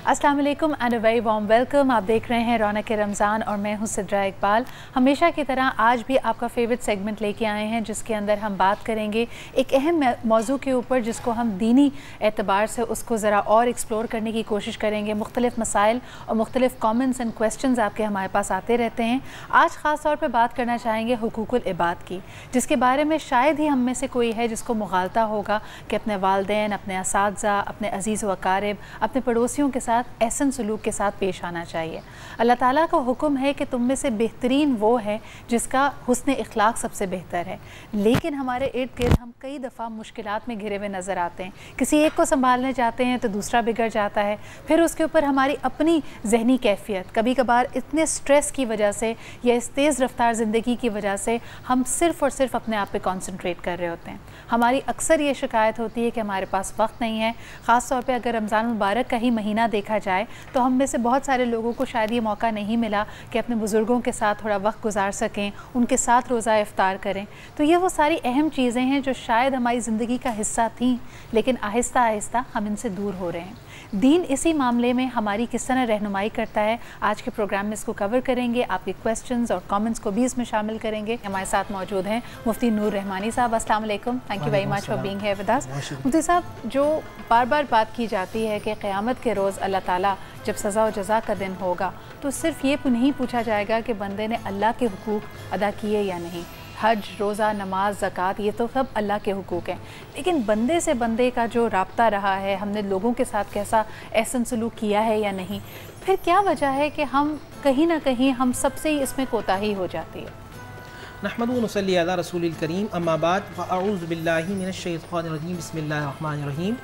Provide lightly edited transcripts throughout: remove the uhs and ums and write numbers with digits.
अस्सलाम वालेकुम and a very warm welcome. आप देख रहे हैं रौनक रमज़ान और मैं हूं सिद्रा इकबाल। हमेशा की तरह आज भी आपका फेवरेट सेगमेंट लेके आए हैं जिसके अंदर हम बात करेंगे एक अहम मौजू के ऊपर जिसको हम दीनी एतबार से उसको ज़रा और एक्सप्लोर करने की कोशिश करेंगे। मुख्तलिफ़ मसाइल और मुख्तलिफ़ कॉमेंट्स एंड क्वेश्चंस आपके हमारे पास आते रहते हैं। आज ख़ास तौर पर बात करना चाहेंगे हुकूकुल इबाद की, जिसके बारे में शायद ही हम में से कोई है जिसको मुगालता होगा कि अपने वालिदैन, अपने असातिज़ा, अपने अज़ीज़ व अकारिब, अपने पड़ोसियों के साथ एहसन सलूक के साथ पेश आना चाहिए। अल्लाह ताला का हुक्म है कि तुम में से बेहतरीन वो है जिसका हुस्न इखलाक सबसे बेहतर है। लेकिन हमारे इर्द गिर्द हम कई दफ़ा मुश्किलात में घिरे हुए नज़र आते हैं। किसी एक को संभालने जाते हैं तो दूसरा बिगड़ जाता है। फिर उसके ऊपर हमारी अपनी जहनी कैफियत, कभी कभार इतने स्ट्रेस की वजह से या इस तेज़ रफ्तार ज़िंदगी की वजह से हम सिर्फ़ और सिर्फ अपने आप पे कॉन्सनट्रेट कर रहे होते हैं। हमारी अक्सर ये शिकायत होती है कि हमारे पास वक्त नहीं है। ख़ास तौर पे अगर रमज़ान मुबारक का ही महीना देखा जाए तो हम में से बहुत सारे लोगों को शायद ये मौका नहीं मिला कि अपने बुज़ुर्गों के साथ थोड़ा वक्त गुजार सकें, उनके साथ रोज़ा इफ्तार करें। तो ये वो सारी अहम चीज़ें हैं जो शायद हमारी ज़िंदगी का हिस्सा थीं, लेकिन आहिस्ता आहिस्ता हम इनसे दूर हो रहे हैं। दीन इसी मामले में हमारी किस तरह रहनुमाई करता है, आज के प्रोग्राम में इसको कवर करेंगे। आपके क्वेश्चंस और कमेंट्स को भी इसमें शामिल करेंगे। हमारे साथ मौजूद हैं मुफ्ती नूर रहमानी साहब। अस्सलाम वालेकुम, thank you very much for being here with us. मुफ्ती साहब, जो बार बार बात की जाती है कि क़यामत के रोज़ अल्लाह ताला जब सज़ा और जज़ा का दिन होगा तो सिर्फ़ ये नहीं पूछा जाएगा कि बंदे ने अल्लाह के हुकूक अदा किए या नहीं। हज, रोज़ा, नमाज, ज़कात, ये तो सब अल्लाह के हुकूक हैं, लेकिन बंदे से बंदे का जो राब्ता रहा है, हमने लोगों के साथ कैसा एहसन सलूक किया है या नहीं, फिर क्या वजह है कि हम कहीं ना कहीं हम सबसे ही इसमें कोताही हो जाती है। नहमदु व नसल्ली अला रसूलिल करीम, अम्मा बाद, फ़अऊज़ु बिल्लाहि मिनश शैतानिर रजीम, बिस्मिल्लाहिर रहमानिर रहीम।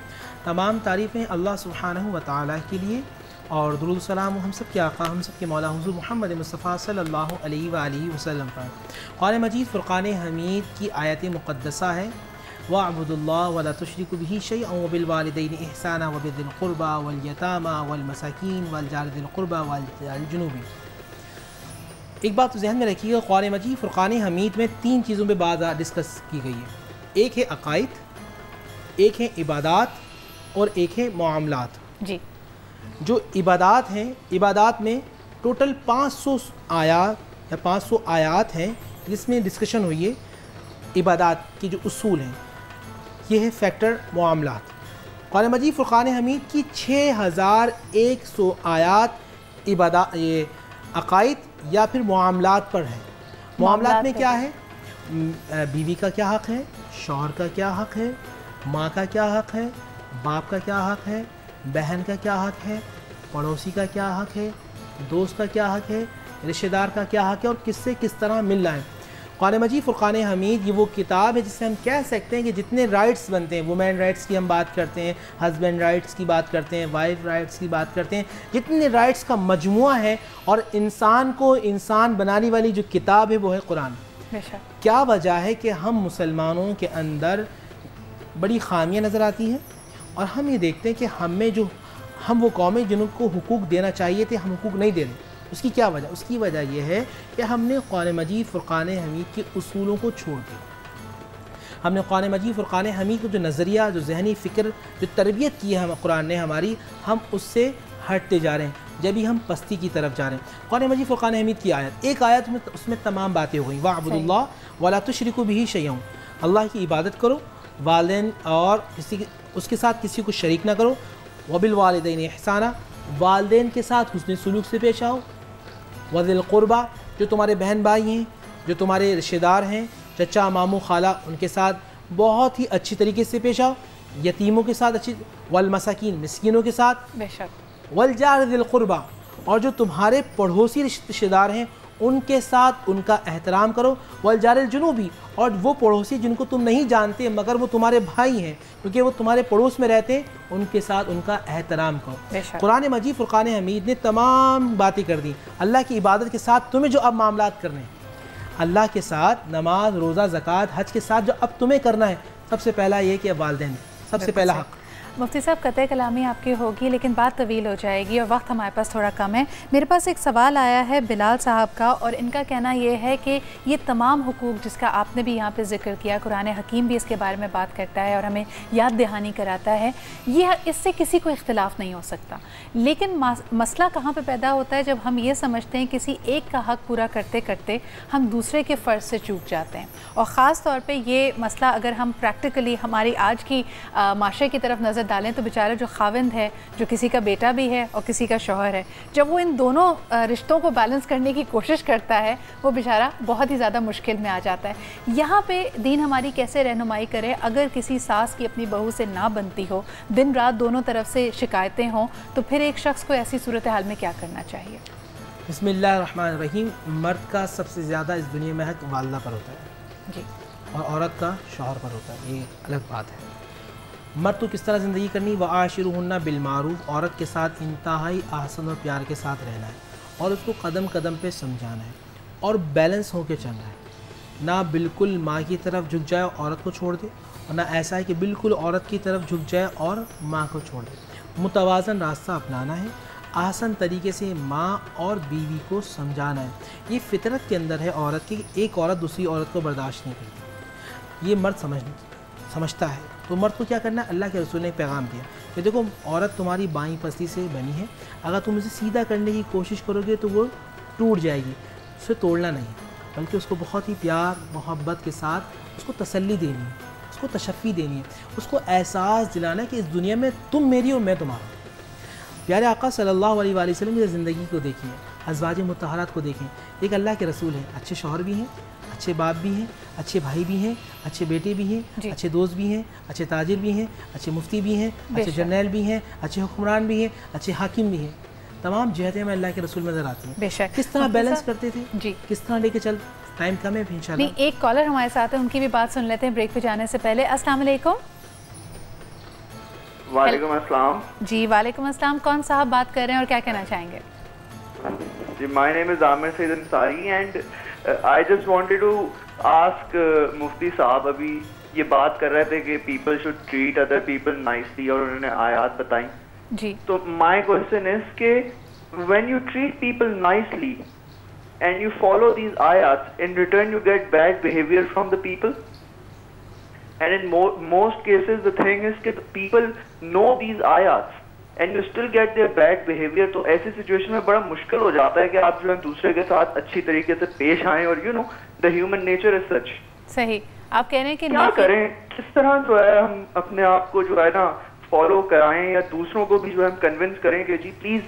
तमाम तारीफ़ें अल्लाह सुब्हानहु व तआला के लिए और दुरूद सलाम हम सब के आका, हम सब के मौला हुज़ूर मोहम्मद मुस्तफ़ा सल्लल्लाहु अलैहि व आलिहि वसल्लम पर। कुरान मजीद फ़ुरक़ान हमीद की आयत मुक़द्दसा है, वअब्दुल्लाह वला तुश्रिकू बिही शैअन व बिल वालिदैनि इहसाना व बिज़िल क़ुरबा वल यतामा वल मसाकीन वल जारि ज़िल क़ुरबा वल जारिल जुनूबी। एक बात तो ज़हन में रखिएगा, कुरान मजीद फ़ुरक़ान हमीद में तीन चीज़ों पे बात डिस्कस की गई है। एक है अक़ाइद, एक है इबादात और एक है मुआमलात। जी, जो इबादात हैं, इबादात में टोटल 500 आयात या 500 आयात हैं जिसमें डिस्कशन हुई है इबादात के जो उसूल हैं। ये है फैक्टर मुआमलात। कुरान मजीद फ़ुरक़ान हमीद की 6100 आयात ये अक़ाइद या फिर मुआमलात पर है। मुआमलात में क्या है? बीवी का क्या हक़ है, शौहर का क्या हक़ है, माँ का क्या हक़ है, बाप का क्या हक़ है, बहन का क्या हक़ है, पड़ोसी का क्या हक़ है, दोस्त का क्या हक़ है, रिश्तेदार का क्या हक़ है और किससे किस तरह मिलना है। कुरान मजीद फ़ुरक़ान हमीद ये वो किताब है जिससे हम कह सकते हैं कि जितने राइट्स बनते हैं, वुमेन राइट्स की हम बात करते हैं, हस्बैंड राइट्स की बात करते हैं, वाइफ राइट्स की बात करते हैं, जितने राइट्स का मजमुआ है और इंसान को इंसान बनाने वाली जो किताब है वो है कुरान। क्या वजह है कि हम मुसलमानों के अंदर बड़ी खामियाँ नज़र आती हैं और हम ये देखते हैं कि हम वो कौमें जिनको हुकूक देना चाहिए थे हम हुकूक नहीं दे रहे। उसकी क्या वजह? उसकी वजह यह है कि हमने कुरान मजीद फ़ुरक़ान हमीद के उसूलों को छोड़ दिया। हमने कुरान मजीद फ़ुरक़ान हमीद को जो नज़रिया, जो ज़हनी फ़िक्र, जो तरबियत की है हम कुरान ने हमारी, हम उससे हटते जा रहे हैं, जब भी हम पस्ती की तरफ जा रहे हैं। कुरान मजीद फ़ुरक़ान हमीद की आयत, एक आयत में उसमें तमाम बातें हो गई। वअब्दुल्लाह वला तुश्रिकू बिही शैअन, अल्लाह की इबादत करो, वालिदैन और उसके साथ किसी को शरीक ना करो, वबिल वालिदैनि इहसाना, वालिदैन के साथ हुस्न सलूक से पेश आओ, वज़िल क़ुरबा, जो तुम्हारे बहन भाई हैं, जो तुम्हारे रिश्तेदार हैं, चचा मामू खाला, उनके साथ बहुत ही अच्छी तरीके से पेश आओ, यतीमों के साथ अच्छी, वल मसाकीन, मिस्कीनों के साथ, बेशक, वल जार ज़िल क़ुरबा, और जो तुम्हारे पड़ोसी रिश्तेदार हैं उनके साथ उनका एहतराम करो, वल जारिल जुनूबी, और वो पड़ोसी जिनको तुम नहीं जानते मगर वो तुम्हारे भाई हैं क्योंकि वो तुम्हारे पड़ोस में रहते हैं, उनके साथ उनका एहतराम करो। कुरान मजीद फ़ुरक़ान हमीद ने तमाम बातें कर दी। अल्लाह की इबादत के साथ तुम्हें जो अब मामलात करने हैं, अल्लाह के साथ नमाज, रोज़ा, ज़कात, हज के साथ जो अब तुम्हें करना है, सबसे पहला ये कि वालिदैन सबसे पहला हक़। मुफ्ती साहब क़त्ए कलामी आपकी होगी लेकिन बात तवील हो जाएगी और वक्त हमारे पास थोड़ा कम है। मेरे पास एक सवाल आया है बिलाल साहब का और इनका कहना ये है कि ये तमाम हुकूक जिसका आपने भी यहाँ पे ज़िक्र किया, कुरान हकीम भी इसके बारे में बात करता है और हमें याद दहानी कराता है, ये इससे किसी को इख्तिलाफ़ नहीं हो सकता। लेकिन मसला कहाँ पर पैदा होता है जब हम ये समझते हैं किसी एक का हक़ पूरा करते करते हम दूसरे के फ़र्ज़ से चूक जाते हैं। और ख़ास तौर पे ये मसला अगर हम प्रैक्टिकली हमारी आज की माशरे की तरफ नज़र डालें तो बेचारा जो खाविंद है, जो किसी का बेटा भी है और किसी का शौहर है, जब वो इन दोनों रिश्तों को बैलेंस करने की कोशिश करता है वो बेचारा बहुत ही ज़्यादा मुश्किल में आ जाता है। यहाँ पे दीन हमारी कैसे रहनुमाई करे अगर किसी सास की अपनी बहू से ना बनती हो, दिन रात दोनों तरफ से शिकायतें हों, तो फिर एक शख्स को ऐसी सूरत हाल में क्या करना चाहिए? बिस्मिल्लाहिर्रहमानिर्रहीम। मर्द का सबसे ज़्यादा इस दुनिया में हक़ वालिदा पर होता है जी, और औरत का शौहर पर होता है, ये अलग बात है। मर्द तो किस तरह ज़िंदगी करनी, व आशिरुहुन्ना बिलमारूफ़, औरत के साथ इंतहाई आहसन और प्यार के साथ रहना है और उसको कदम कदम पे समझाना है और बैलेंस होकर चलना है। ना बिल्कुल माँ की तरफ झुक जाए औरत को छोड़ दे और ना ऐसा है कि बिल्कुल औरत की तरफ झुक जाए और माँ को छोड़ दे। मुतवाज़न रास्ता अपनाना है, आसान तरीके से माँ और बीवी को समझाना है। ये फितरत के अंदर है औरत की, एक औरत दूसरी औरत को बर्दाश्त नहीं करती, ये मर्द समझता है। तो मर्द को क्या करना है, अल्लाह के रसूल ने एक पैगाम दिया कि देखो औरत तुम्हारी बाईं पस्ती से बनी है, अगर तुम उसे सीधा करने की कोशिश करोगे तो वो टूट जाएगी। उसे तोड़ना नहीं बल्कि उसको बहुत ही प्यार मोहब्बत के साथ उसको तसल्ली देनी है, उसको तशफ़ी देनी है, उसको एहसास दिलाना है कि इस दुनिया में तुम मेरी और मैं तुम्हारा। प्यारे आका सल्लल्लाहु अलैहि वसल्लम की ज़िंदगी को देखिए, अज़वाज मुतहरात को देखें। एक अल्लाह के रसूल हैं, अच्छे शौहर भी हैं, अच्छे बाप भी हैं, अच्छे भाई भी हैं, अच्छे बेटे भी हैं, अच्छे दोस्त भी हैं, अच्छे ताजिर भी हैं, अच्छे मुफ्ती भी हैं, अच्छे जर्नैल भी हैं, अच्छे हुक्मरान भी हैं, अच्छे हाकिम भी हैं। तमाम जहतें में अल्लाह के रसूल नज़र आती हैं। बेशक किस तरह बैलेंस करते थे जी, किस तरह लेके चल। टाइम कम है इंशाल्लाह। नहीं, एक कॉलर हमारे साथ है, उनकी भी बात सुन लेते हैं ब्रेक पे जाने से पहले। अस्सलाम वालेकुम। वालेकुम अस्सलाम जी, वालेकुम अस्सलाम। कौन साहब बात कर रहे हैं और क्या कहना चाहेंगे? जी, my name is Aamir Saeed Ansari and I just wanted to ask मुफ्ती साहब, अभी ये बात कर रहे थे कि people should treat other people nicely और उन्होंने आयत बताई जी। तो माय क्वेश्चन इज के when you treat people nicely and you follow these आयत, in return you get bad behaviour from the people and in most cases the thing is that people know these ayats and you still get their bad behavior। तो ऐसी situation में बड़ा मुश्किल हो जाता है कि आप जो है दूसरे के साथ अच्छी तरीके से पेश आएं और you know the human nature is such। सही, आप कह रहे हैं कि क्या करें, किस तरह जो है हम अपने आप को जो है ना फॉलो कराएं या दूसरों को भी जो है हम कन्विंस करें कि जी please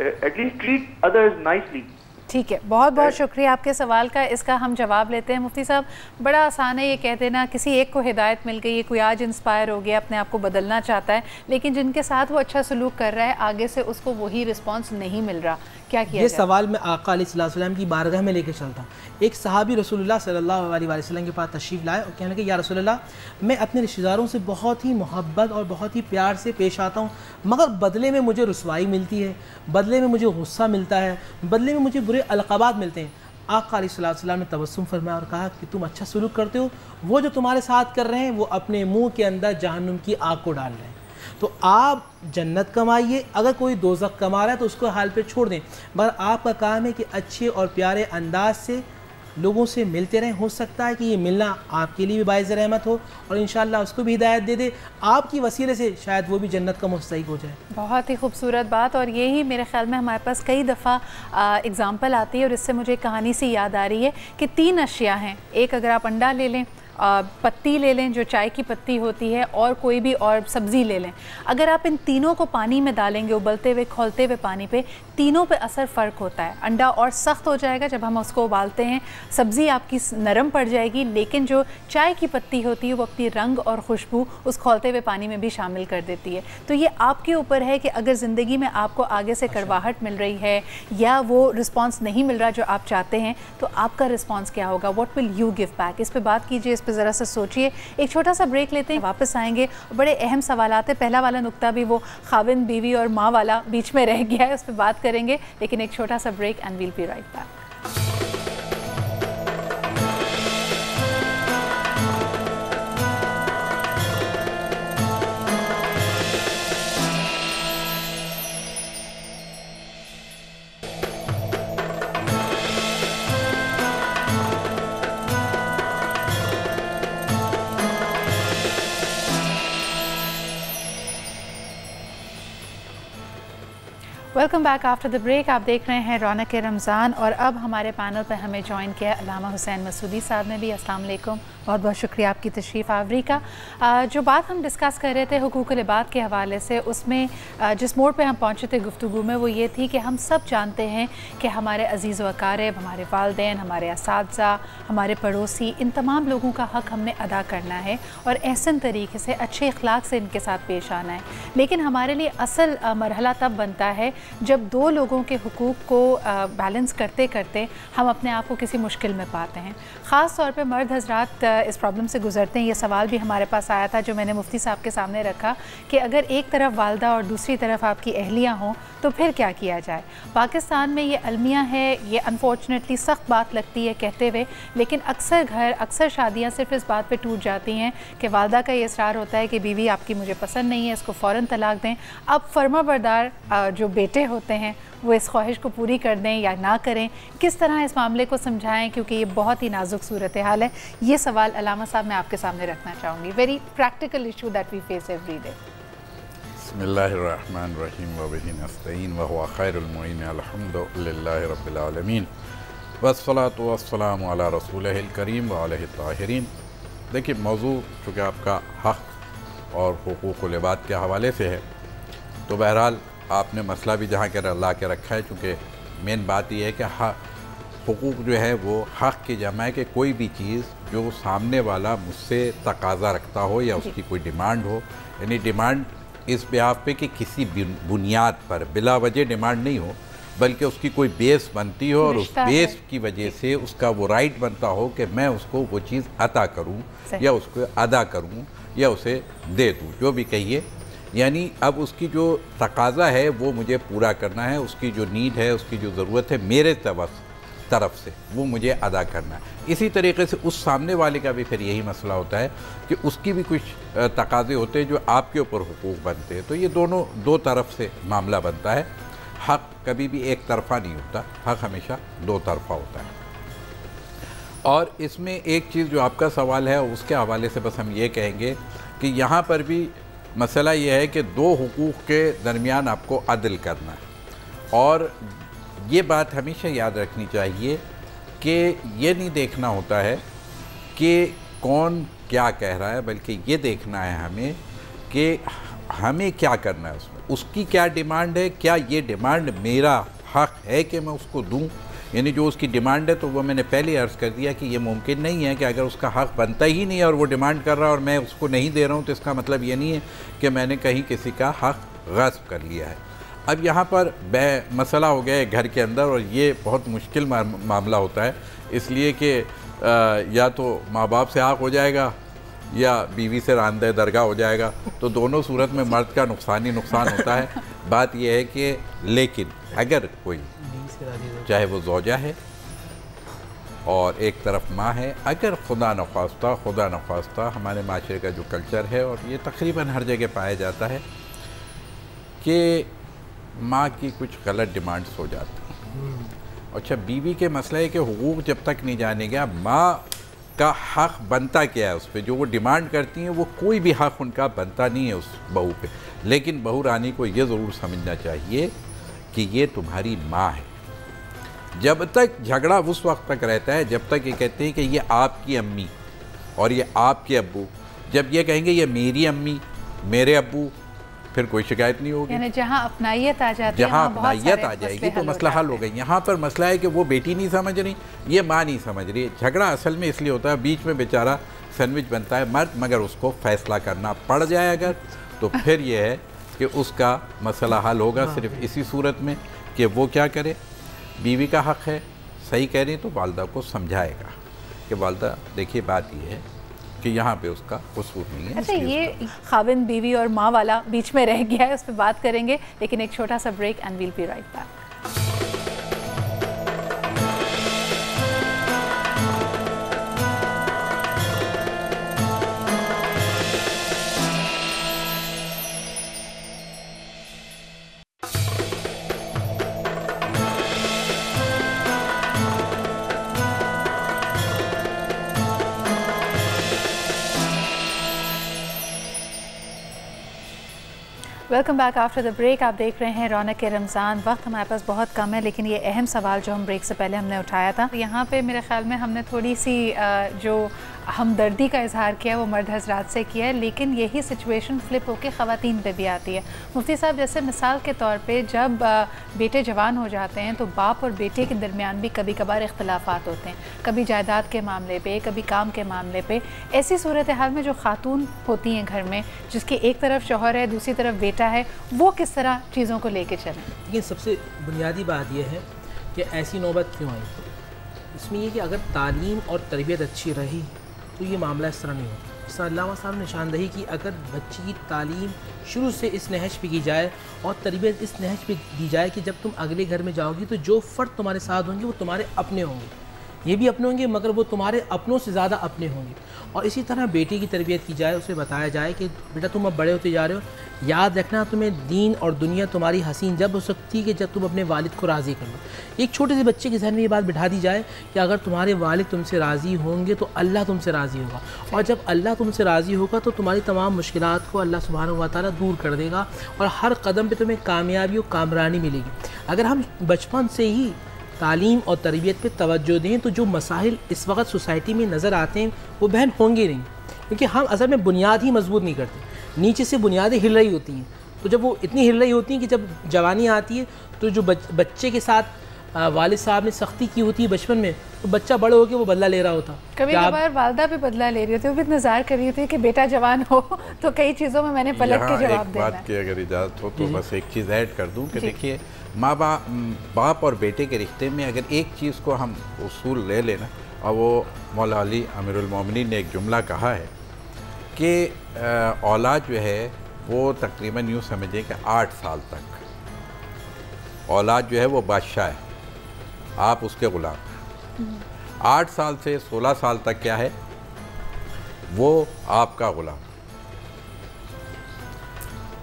at least treat others nicely. ठीक है, बहुत बहुत शुक्रिया आपके सवाल का, इसका हम जवाब लेते हैं। मुफ्ती साहब, बड़ा आसान है ये कह देना, किसी एक को हिदायत मिल गई है, कोई आज इंस्पायर हो गया, अपने आप को बदलना चाहता है, लेकिन जिनके साथ वो अच्छा सलूक कर रहा है आगे से उसको वही रिस्पांस नहीं मिल रहा, क्या किया ये जाए? सवाल मैं आका अलैहिस्सलाम की बारगाह में लेके चलता। एक सहाबी रसूलुल्लाह सल्लल्लाहु अलैहि वसल्लम के पास तशरीफ़ लाए और कहने लगे, या रसूलल्लाह, मैं अपने रिश्तेदारों से बहुत ही मोहब्बत और बहुत ही प्यार से पेश आता हूँ, मगर बदले में मुझे रुसवाई मिलती है, बदले में मुझे गुस्सा मिलता है, बदले में मुझे बुरे अलक़ाबात मिलते हैं। आका अलैहिस्सलाम ने तबस्सुम फरमाया और कहा कि तुम अच्छा सलूक करते हो, वो जो तुम्हारे साथ कर रहे हैं वो अपने मुँह के अंदर जहन्नुम की आग को डाल रहे हैं। तो आप जन्नत कमाइए, अगर कोई दोज़ख कमा रहा है तो उसको हाल पे छोड़ दें, मगर आपका काम है कि अच्छे और प्यारे अंदाज से लोगों से मिलते रहें। हो सकता है कि ये मिलना आपके लिए भी बाइज़ रहमत हो और इंशाअल्लाह उसको भी हिदायत दे दे, आपकी वसीले से शायद वो भी जन्नत का मुस्तहिक हो जाए। बहुत ही खूबसूरत बात, और यही मेरे ख्याल में हमारे पास कई दफ़ा एग्ज़ाम्पल आती है और इससे मुझे कहानी सी याद आ रही है कि 3 अशिया हैं। एक, अगर आप अंडा ले लें, पत्ती ले लें जो चाय की पत्ती होती है, और कोई भी और सब्ज़ी ले लें, अगर आप इन तीनों को पानी में डालेंगे उबलते हुए खौलते हुए पानी पे, तीनों पे असर फ़र्क होता है। अंडा और सख्त हो जाएगा जब हम उसको उबालते हैं, सब्ज़ी आपकी नरम पड़ जाएगी, लेकिन जो चाय की पत्ती होती है वो अपनी रंग और खुशबू उस खौलते हुए पानी में भी शामिल कर देती है। तो ये आपके ऊपर है कि अगर ज़िंदगी में आपको आगे से कड़वाहट मिल रही है या वो रिस्पॉन्स नहीं मिल रहा जो आप चाहते हैं, तो आपका रिस्पॉन्स क्या होगा, what will you give back? इस पर बात कीजिए, इस पर ज़रा सा सोचिए। एक छोटा सा ब्रेक लेते हैं, वापस आएंगे। बड़े अहम सवालात है, पहला वाला नुक्ता भी वो खाविन बीवी और माँ वाला बीच में रह गया है, उस पर बात करेंगे, लेकिन एक छोटा सा break and we'll be right back. Welcome back after the break. आप देख रहे हैं रौनक रमज़ान और अब हमारे पैनल पर हमें ज्वाइन किया अल्लामा हुसैन मसूदी साहब ने भी। अस्सलाम वालेकुम, बहुत बहुत शुक्रिया आपकी तशरीफ़ आवरी का। जो बात हम डिस्कस कर रहे थे हुकूक़ुल इबाद के हवाले से, उसमें जिस मोड़ पे हम पहुँचे थे गुफ्तगू में, वो ये थी कि हम सब जानते हैं कि हमारे अज़ीज़ व अक़ारिब, हमारे वालिदैन, हमारे असातिज़ा, हमारे पड़ोसी, इन तमाम लोगों का हक़ हमने अदा करना है और एहसन तरीके से, अच्छे अखलाक से इनके साथ पेश आना है। लेकिन हमारे लिए असल मरहला तब बनता है जब दो लोगों के हुकूक को बैलेंस करते करते हम अपने आप को किसी मुश्किल में पाते हैं। ख़ास तौर पे मर्द हज़रात इस प्रॉब्लम से गुज़रते हैं। ये सवाल भी हमारे पास आया था जो मैंने मुफ्ती साहब के सामने रखा कि अगर एक तरफ वालदा और दूसरी तरफ आपकी अहलियाँ हों तो फिर क्या किया जाए। पाकिस्तान में ये अलमिया है, ये अनफॉर्चुनेटली सख्त बात लगती है कहते हुए, लेकिन अक्सर शादियाँ सिर्फ इस बात पर टूट जाती हैं कि वालदा का ये इसरार होता है कि बीवी आपकी मुझे पसंद नहीं है, इसको फ़ौरन तलाक दें। अब फर्माबरदार जो बेटे होते हैं वो इस ख्वाहिश को पूरी कर दें या ना करें, किस तरह इस मामले को समझाएं, क्योंकि ये बहुत ही नाजुक सूरत हाल है। ये सवाल अल्लामा साहब मैं आपके सामने रखना चाहूँगी। Very practical issue that we face every day. बिस्मिल्लाहिर्रहमानिर्रहीम व बिही नस्तईन व हुवा खैरुल मुईन अल्हम्दुलिल्लाहि रब्बिल आलमीन वस्सलातु वस्सलामु अला रसूलिहिल करीम व आलिहि ताहिरीन। देखिए, मौजू चूँकि आपका हक़ और हुकूक़ुल इबाद के हवाले से है, तो बहरहाल आपने मसला भी जहाँ के ला के रखा है। चूँकि मेन बात यह है कि हुकूक़ जो है वो हक़ की जमा है कि कोई भी चीज़ जो सामने वाला मुझसे तकाज़ा रखता हो या उसकी कोई डिमांड हो, यानी डिमांड इस बिहाफ पे कि किसी बुनियाद पर बिला वजह डिमांड नहीं हो, बल्कि उसकी कोई बेस बनती हो और उस बेस की वजह से उसका वो राइट बनता हो कि मैं उसको वो चीज़ अता करूँ या उसको अदा करूँ या उसे दे दूँ, जो भी कहिए। यानी अब उसकी जो तकाज़ा है वो मुझे पूरा करना है, उसकी जो नीड है, उसकी जो ज़रूरत है मेरे तरफ से वो मुझे अदा करना है। इसी तरीके से उस सामने वाले का भी फिर यही मसला होता है कि उसकी भी कुछ तकाज़े होते हैं जो आपके ऊपर हुकूक बनते हैं। तो ये दोनों दो तरफ से मामला बनता है। हक़ कभी भी एक तरफ़ा नहीं होता, हक़ हमेशा दो तरफ़ा होता है। और इसमें एक चीज़ जो आपका सवाल है उसके हवाले से बस हम ये कहेंगे कि यहाँ पर भी मसला यह है कि दो हुकूक़ के दरमियान आपको अदल करना है। और ये बात हमेशा याद रखनी चाहिए कि ये नहीं देखना होता है कि कौन क्या कह रहा है, बल्कि ये देखना है हमें कि हमें क्या करना है उसमें, उसकी क्या डिमांड है, क्या ये डिमांड मेरा हक़ है कि मैं उसको दूँ। यानी जो उसकी डिमांड है तो वो मैंने पहले अर्ज़ कर दिया कि ये मुमकिन नहीं है कि अगर उसका हक़ बनता ही नहीं है और वो डिमांड कर रहा है और मैं उसको नहीं दे रहा हूँ, तो इसका मतलब ये नहीं है कि मैंने कहीं किसी का हक़ ग़स्ब कर लिया है। अब यहाँ पर मसला हो गया है घर के अंदर, और ये बहुत मुश्किल मामला होता है, इसलिए कि या तो माँ बाप से हक़ हो जाएगा या बीवी से रांदे दरगाह हो जाएगा, तो दोनों सूरत में मर्द का नुकसान ही नुकसान होता है। बात यह है कि लेकिन अगर कोई, चाहे वो ज़ौजा है और एक तरफ माँ है, अगर खुदा नख्वास्ता हमारे माशरे का जो कल्चर है, और ये तकरीबन हर जगह पाया जाता है कि माँ की कुछ गलत डिमांड्स हो जाती हैं। अच्छा, बीवी के मसला है कि हुकूक जब तक नहीं जानेगा माँ का हक़ बनता क्या है उस पर, जो वो डिमांड करती हैं वो कोई भी हक़ उनका बनता नहीं है उस बहू पे। लेकिन बहू रानी को ये ज़रूर समझना चाहिए कि ये तुम्हारी माँ है। जब तक झगड़ा उस वक्त तक रहता है जब तक ये कहते हैं कि ये आपकी अम्मी और ये आपके अब्बू। जब ये कहेंगे ये मेरी अम्मी मेरे अब्बू, फिर कोई शिकायत नहीं होगी। यानी जहाँ अपनाइयत आ जाती है, जहाँ अपनाइयत आ जाएगी तो मसला हल हो गई। यहाँ पर मसला है कि वो बेटी नहीं समझ रही, ये माँ नहीं समझ रही। झगड़ा असल में इसलिए होता है, बीच में बेचारा सैंडविच बनता है मर्द, मगर उसको फैसला करना पड़ जाए अगर, तो फिर ये है कि उसका मसला हल होगा सिर्फ इसी सूरत में कि वो क्या करे। बीवी का हक़ है, सही कह रही तो वालदा को समझाएगा कि वालदा देखिए बात ये है कि यहाँ पे उसका कसूर नहीं है। अच्छा, ये खाविन बीवी और माँ वाला बीच में रह गया है, उस पर बात करेंगे, लेकिन एक छोटा सा break and we'll be right back. Welcome back after the break. आप देख रहे हैं रौनक रमज़ान। वक्त हमारे पास बहुत कम है, लेकिन ये अहम सवाल जो हम ब्रेक से पहले हमने उठाया था, यहाँ पे मेरे ख्याल में हमने थोड़ी सी जो हमदर्दी का इजहार किया वो मर्द हजरात से किया है, लेकिन यही सिचुएशन फ्लिप होकर ख़वातीन पे भी आती है। मुफ्ती साहब, जैसे मिसाल के तौर पे जब बेटे जवान हो जाते हैं तो बाप और बेटे के दरमियान भी कभी कभार इख्तलाफात होते हैं, कभी जायदाद के मामले पे, कभी काम के मामले पे। ऐसी सूरत हाल में जो खातून होती हैं घर में, जिसकी एक तरफ शौहर है, दूसरी तरफ बेटा है, वो किस तरह चीज़ों को लेके चलें? लेकिन सबसे बुनियादी बात यह है कि ऐसी नौबत क्यों आई। इसमें यह कि अगर तालीम और तरबियत अच्छी रही तो ये मामला इस तरह नहीं होता। इस तरह अल्लामा साहब ने निशानदही की, अगर बच्ची की तालीम शुरू से इस नहज पे की जाए और तरबियत इस नहज पे दी जाए कि जब तुम अगले घर में जाओगी तो जो फ़र्द तुम्हारे साथ होंगे वो तुम्हारे अपने होंगे, ये भी अपने होंगे मगर वो तुम्हारे अपनों से ज़्यादा अपने होंगे। और इसी तरह बेटी की तरबियत की जाए, उसे बताया जाए कि बेटा तुम अब बड़े होते जा रहे हो, याद रखना तुम्हें दीन और दुनिया तुम्हारी हसीन जब हो सकती है कि जब तुम अपने वालिद को राज़ी कर लो। एक छोटे से बच्चे के जहन में ये बात बिठा दी जाए कि अगर तुम्हारे वालिद तुमसे राज़ी होंगे तो अल्लाह तुमसे राज़ी होगा, और जब अल्लाह तुमसे राज़ी होगा तो तुम्हारी तमाम मुश्किलात को अल्लाह सुब्हानहू व तआला दूर कर देगा और हर कदम पर तुम्हें कामयाबी और कामरानी मिलेगी। अगर हम बचपन से ही तालीम और तरबियत पे तवज्जो दें तो जो मसाइल इस वक्त सोसाइटी में नज़र आते हैं वो बहन होंगे नहीं, क्योंकि हम असल में बुनियाद ही मजबूत नहीं करते, नीचे से बुनियादें हिल रही होती हैं। तो जब वो इतनी हिल रही होती हैं कि जब जवानी आती है तो जो बच्चे के साथ वालिद साहब ने सख्ती की होती है बचपन में, तो बच्चा बड़े होकर वो बदला ले रहा होता। कभी कभार वालदा भी बदला ले रही होती, वो भी इंतज़ार कर रही होती है कि बेटा जवान हो तो कई चीज़ों में मैंने पलट के जवाब देना है। बात की अगर इजाज़त हो तो बस एक चीज़ ऐड कर दूँ कि देखिए, माँ बाप और बेटे के रिश्ते में अगर एक चीज़ को हम उसूल ले लेना, और वो मौला अली अमीरुल मोमिनीन ने एक जुमला कहा है कि औलाद जो है वो तकरीबन यूँ समझे कि 8 साल तक औलाद जो है वो बादशाह है, आप उसके ग़ुलाम। 8 साल से 16 साल तक क्या है, वो आपका ग़ुलाम,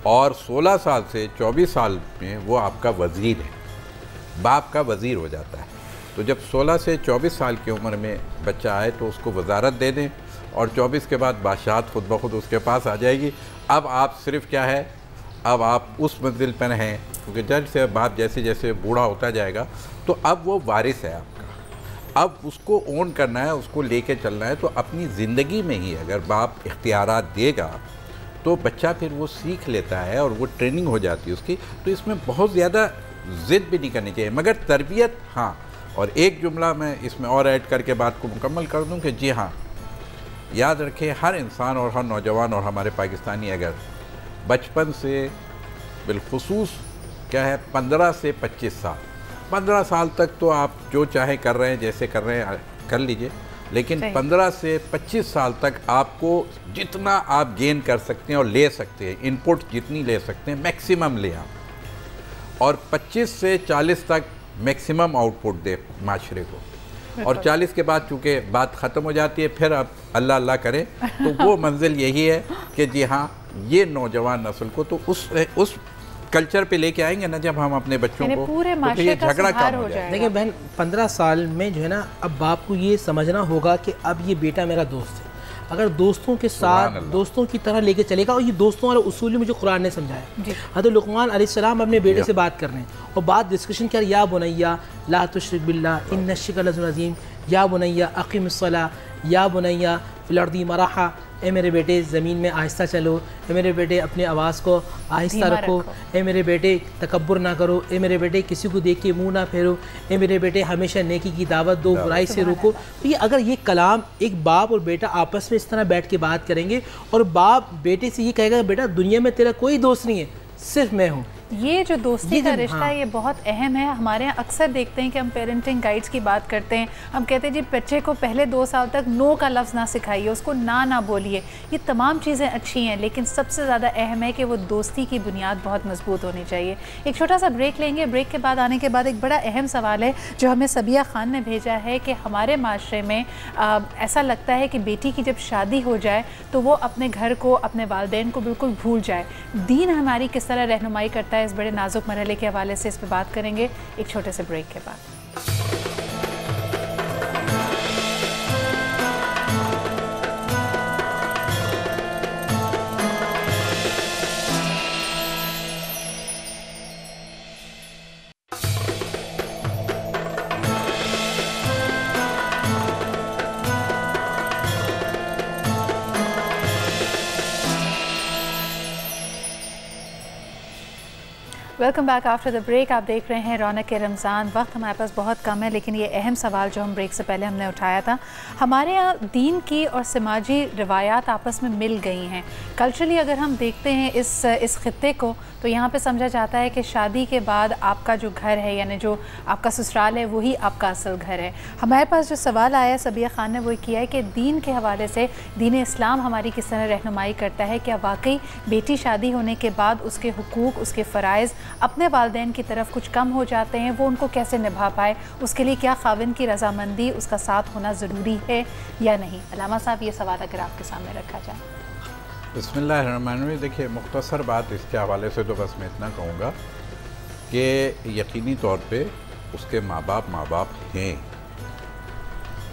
और 16 साल से 24 साल में वो आपका वज़ीर है, बाप का वज़ीर हो जाता है। तो जब 16 से 24 साल की उम्र में बच्चा आए तो उसको वज़ारत दे दें, और 24 के बाद बादशाहत खुद ब खुद उसके पास आ जाएगी। अब आप सिर्फ़ क्या है, अब आप उस मंजिल पर हैं, क्योंकि जज से बाप जैसे जैसे बूढ़ा होता जाएगा तो अब वो वारिस है आपका, अब उसको ओन करना है, उसको लेके चलना है। तो अपनी ज़िंदगी में ही अगर बाप इख्तियारात देगा तो बच्चा फिर वो सीख लेता है और वो ट्रेनिंग हो जाती है उसकी। तो इसमें बहुत ज़्यादा ज़िद भी नहीं करनी चाहिए, मगर तरबियत हाँ। और एक जुमला मैं इसमें और ऐड करके बात को मुकम्मल कर दूं कि जी हाँ, याद रखें, हर इंसान और हर नौजवान और हमारे पाकिस्तानी अगर बचपन से बिलखुसूस क्या है 15 से 25 साल, 15 साल तक तो आप जो चाहे कर रहे हैं, जैसे कर रहे हैं कर लीजिए, लेकिन 15 से 25 साल तक आपको जितना आप गेन कर सकते हैं और ले सकते हैं, इनपुट जितनी ले सकते हैं मैक्सिमम ले आप, और 25 से 40 तक मैक्सिमम आउटपुट दे माशरे को। और 40 के बाद चूँकि बात ख़त्म हो जाती है, फिर आप अल्लाह अल्लाह करें, तो वो मंजिल यही है कि जी हाँ, ये नौजवान नस्ल को तो उस कल्चर पे लेके आएंगे ना जब हम अपने बच्चों को, पूरे तो ये झगड़ा कम हो जाए। देखिए बहन, 15 साल में जो है ना, अब बाप को ये समझना होगा कि अब ये बेटा मेरा दोस्त है। अगर दोस्तों के साथ दोस्तों की तरह लेके चलेगा, और ये दोस्तों वाला उसूल मुझे कुरान ने समझाया। हज़रत लुक़मान अलैहिस्सलाम अपने बेटे से बात कर रहे हैं और बात डिस्कशन कर, या बुनैया ला तुश्रिक बिल्लाह इन्न शिर्क लज़ुल्मुन अज़ीम, या बुनैया अक़िमिस्सलाह, या बुनैया फ़िल अर्दी मराहा, ए मेरे बेटे ज़मीन में आहिस्ता चलो, ए मेरे बेटे अपने आवाज़ को आहिस्ता रखो, ए मेरे बेटे तकब्बुर ना करो, ए मेरे बेटे किसी को देख के मुंह ना फेरो, ए मेरे बेटे हमेशा नेकी की दावत दो, बुराई से रोको। तो ये अगर ये कलाम एक बाप और बेटा आपस में इस तरह बैठ के बात करेंगे, और बाप बेटे से ये कहेगा बेटा दुनिया में तेरा कोई दोस्त नहीं है, सिर्फ मैं हूँ, ये जो दोस्ती का रिश्ता है ये बहुत अहम है। हमारे यहाँ अक्सर देखते हैं कि हम पेरेंटिंग गाइड्स की बात करते हैं, हम कहते हैं जी बच्चे को पहले 2 साल तक नो का लफ्ज़ ना सिखाइए, उसको ना बोलिए। ये तमाम चीज़ें अच्छी हैं, लेकिन सबसे ज़्यादा अहम है कि वो दोस्ती की बुनियाद बहुत मजबूत होनी चाहिए। एक छोटा सा ब्रेक लेंगे, ब्रेक के बाद आने के बाद एक बड़ा अहम सवाल है जो हमें सबिया खान ने भेजा है कि हमारे माशरे में ऐसा लगता है कि बेटी की जब शादी हो जाए तो वो अपने घर को, अपने वालिदैन को बिल्कुल भूल जाए। दीन हमारी किस तरह रहनुमाई करता है इस बड़े नाजुक मरहले के हवाले से, इस पे बात करेंगे एक छोटे से ब्रेक के बाद। Welcome back after the break. आप देख रहे हैं रौनक रमज़ान। वक्त हमारे पास बहुत कम है, लेकिन ये अहम सवाल जो हम ब्रेक से पहले हमने उठाया था, हमारे यहाँ दीन की और समाजी रिवायात आपस में मिल गई हैं। कल्चरली अगर हम देखते हैं इस खित्ते को, तो यहाँ पे समझा जाता है कि शादी के बाद आपका जो घर है, यानी जो आपका ससुराल है, वही आपका असल घर है। हमारे पास जो सवाल आया सबिया खान ने वो किया है कि दीन के हवाले से दीन इस्लाम हमारी किस तरह रहनुमाई करता है। क्या वाकई बेटी शादी होने के बाद उसके हुकूक, उसके फ़राइज़ अपने वालिदैन की तरफ कुछ कम हो जाते हैं, वो उनको कैसे निभा पाए, उसके लिए क्या खाविन की रजामंदी, उसका साथ होना ज़रूरी है या नहीं? अलामा साहब, ये सवाल अगर आपके सामने रखा जाए। बिस्मिल्लाहिर्रहमानिर्रहीम। देखिए, मुख्तसर बात इसके हवाले से तो बस मैं इतना कहूँगा कि यकीनी तौर पे उसके माँ बाप हैं,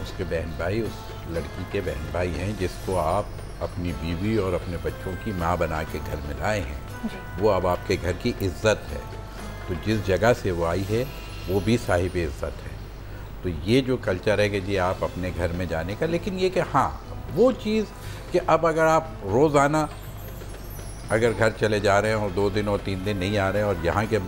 उसके बहन भाई, उस लड़की के बहन भाई हैं जिसको आप अपनी बीवी और अपने बच्चों की माँ बना के घर में लाए हैं। वो अब आपके घर की इज़्ज़त है, तो जिस जगह से वो आई है वो भी साहिब इज़्ज़त है। तो ये जो कल्चर है कि जी आप अपने घर में जाने का, लेकिन ये कि हाँ वो चीज़ कि अब अगर आप रोज़ाना अगर घर चले जा रहे हैं और 2 दिन और 3 दिन नहीं आ रहे हैं, और यहाँ के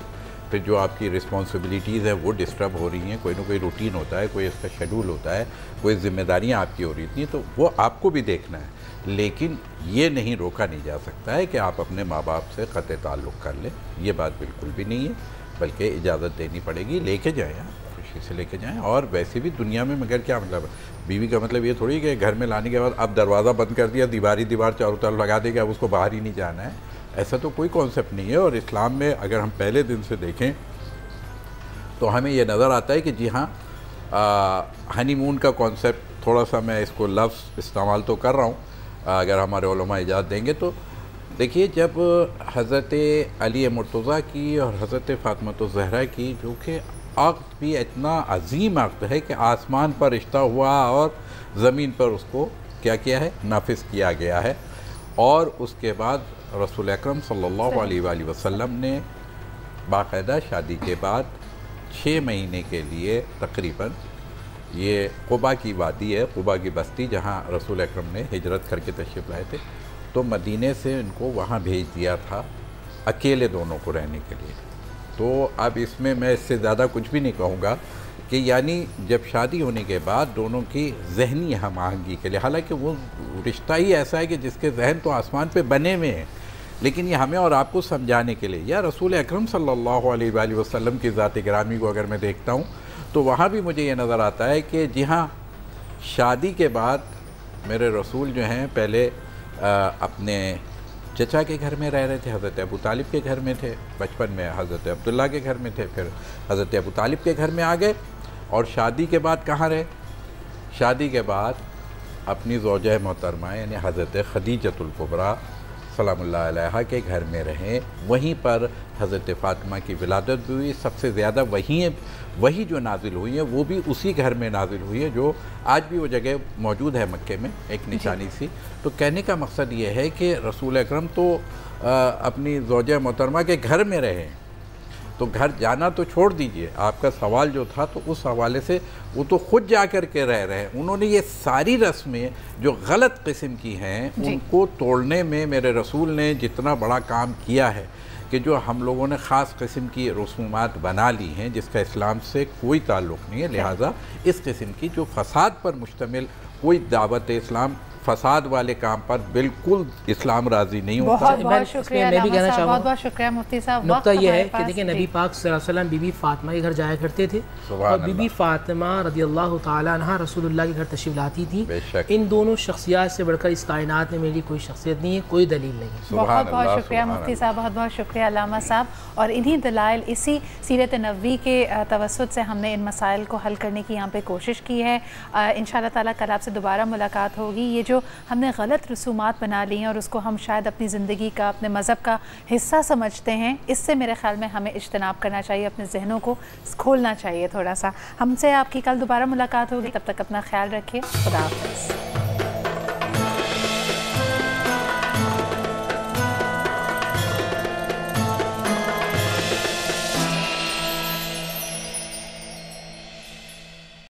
फिर जो आपकी रिस्पॉन्सिबिलिटीज़ है वो डिस्टर्ब हो रही हैं, कोई ना कोई रूटीन होता है, कोई इसका शेड्यूल होता है, कोई ज़िम्मेदारियाँ आपकी हो रही थी, तो वो आपको भी देखना है। लेकिन ये नहीं रोका नहीं जा सकता है कि आप अपने माँ बाप से क़त्ए ताल्लुक़ कर लें, ये बात बिल्कुल भी नहीं है, बल्कि इजाज़त देनी पड़ेगी। लेके जाएँ आप, खुशी से लेके जाएँ। और वैसे भी दुनिया में मगर क्या मतलब, बीवी का मतलब ये थोड़ी कि घर में लाने के बाद अब दरवाज़ा बंद कर दिया, दीवार चारों तरफ लगा देगा, अब उसको बाहर ही नहीं जाना है, ऐसा तो कोई कॉन्सेप्ट नहीं है। और इस्लाम में अगर हम पहले दिन से देखें तो हमें ये नज़र आता है कि जी हाँ, हनीमून का कॉन्सेप्ट, थोड़ा सा मैं इसको लफ्ज़ इस्तेमाल तो कर रहा हूँ, अगर हमारे उलमा इजाज़त देंगे तो देखिए, जब हज़रत अली मुर्तज़ा की और हज़रत फ़ातिमा ज़हरा की, जो कि अक़्द भी इतना अजीम अक़्द है कि आसमान पर रिश्ता हुआ और ज़मीन पर उसको क्या किया है, नाफिज किया गया है। और उसके बाद रसूल अकरम सल्लल्लाहु अलैहि वसल्लम ने बाकायदा शादी के बाद 6 महीने के लिए तकरीबन, ये क़ुबा की वादी है, क़ुबा की बस्ती जहाँ रसूल अकरम ने हिजरत करके तशरीफ़ लाए थे, तो मदीने से इनको वहाँ भेज दिया था अकेले दोनों को रहने के लिए। तो अब इसमें मैं इससे ज़्यादा कुछ भी नहीं कहूँगा कि यानी जब शादी होने के बाद दोनों की ज़हनी हम आहंगी के लिए, हालांकि वो रिश्ता ही ऐसा है कि जिसके जहन तो आसमान पे बने हुए हैं, लेकिन ये हमें और आपको समझाने के लिए। या रसूल अकरम सल्लल्लाहु अलैहि वसल्लम की ज़ात गिरामी को अगर मैं देखता हूँ तो वहाँ भी मुझे ये नज़र आता है कि जी हाँ, शादी के बाद मेरे रसूल जो हैं पहले अपने चचा के घर में रह रहे थे, हज़रत अबू तालिब के घर में थे, बचपन में हज़रत अब्दुल्ला के घर में थे, फिर हज़रत अबू तालिब के घर में आ गए, और शादी के बाद कहाँ रहे? शादी के बाद अपनी ज़ौजा मोहतरमा यानी हज़रत खदीजतुल कुबरा सलामुल्लाह अलैहा के घर में रहें। वहीं पर हज़रत फ़ातिमा की विलादत भी हुई, सबसे ज़्यादा वही जो नाजिल हुई है वो भी उसी घर में नाजिल हुई है, जो आज भी वो जगह मौजूद है मक्के में, एक निशानी सी। तो कहने का मकसद ये है कि रसूल अकरम तो अपनी ज़ौजा मोहतरमा के घर में रहे, तो घर जाना तो छोड़ दीजिए, आपका सवाल जो था तो उस हवाले से वो तो ख़ुद जा कर के रह रहे हैं। उन्होंने ये सारी रस्में जो गलत किस्म की हैं उनको तोड़ने में मेरे रसूल ने जितना बड़ा काम किया है कि जो हम लोगों ने ख़ास किस्म की रसूमात बना ली हैं जिसका इस्लाम से कोई ताल्लुक़ नहीं है, लिहाजा इस किस्म की जो फ़साद पर मुश्तमिल कोई दावत इस्लाम, फ़साद वाले काम पर बिल्कुल इस्लाम राज़ी नहीं होता। बहुत शुक्रिया, मैं भी कहना चाहूँगा, बहुत बहुत शुक्रिया मुफ्ती साहब। नुकता ये है कि देखिए, नबी पाक सल्लल्लाहु अलैहि वसल्लम बीबी फ़ातिमा के घर जाया करते थे, और बीबी फ़ातिमा रज़ियल्लाहु ताला अन्हा रसूलुल्लाह के घर तशरीफ़ लाती थी। इन दोनों शख्सियात से बढ़कर इस कायनात में मेरी कोई शख्सियत नहीं है, कोई दलील नहीं है। बहुत बहुत शुक्रिया मुफ्ती साहब, बहुत बहुत शुक्रिया अल्लामा साहब। और इन्हीं दलाइल, इसी सीरत नबवी के तवस्सुत से हमने इन मसाइल को हल करने की यहाँ पे कोशिश की है। इंशाअल्लाह ताला कल आपसे दोबारा मुलाकात होगी। ये जो हमने गलत रसूमात बना ली हैं और उसको हम शायद अपनी ज़िंदगी का, अपने मज़हब का हिस्सा समझते हैं, इससे मेरे ख़्याल में हमें इज्तनाब करना चाहिए, अपने जहनों को खोलना चाहिए थोड़ा सा। हमसे आपकी कल दोबारा मुलाकात होगी, तब तक अपना ख्याल रखिए। खुदा हाफ़िज़।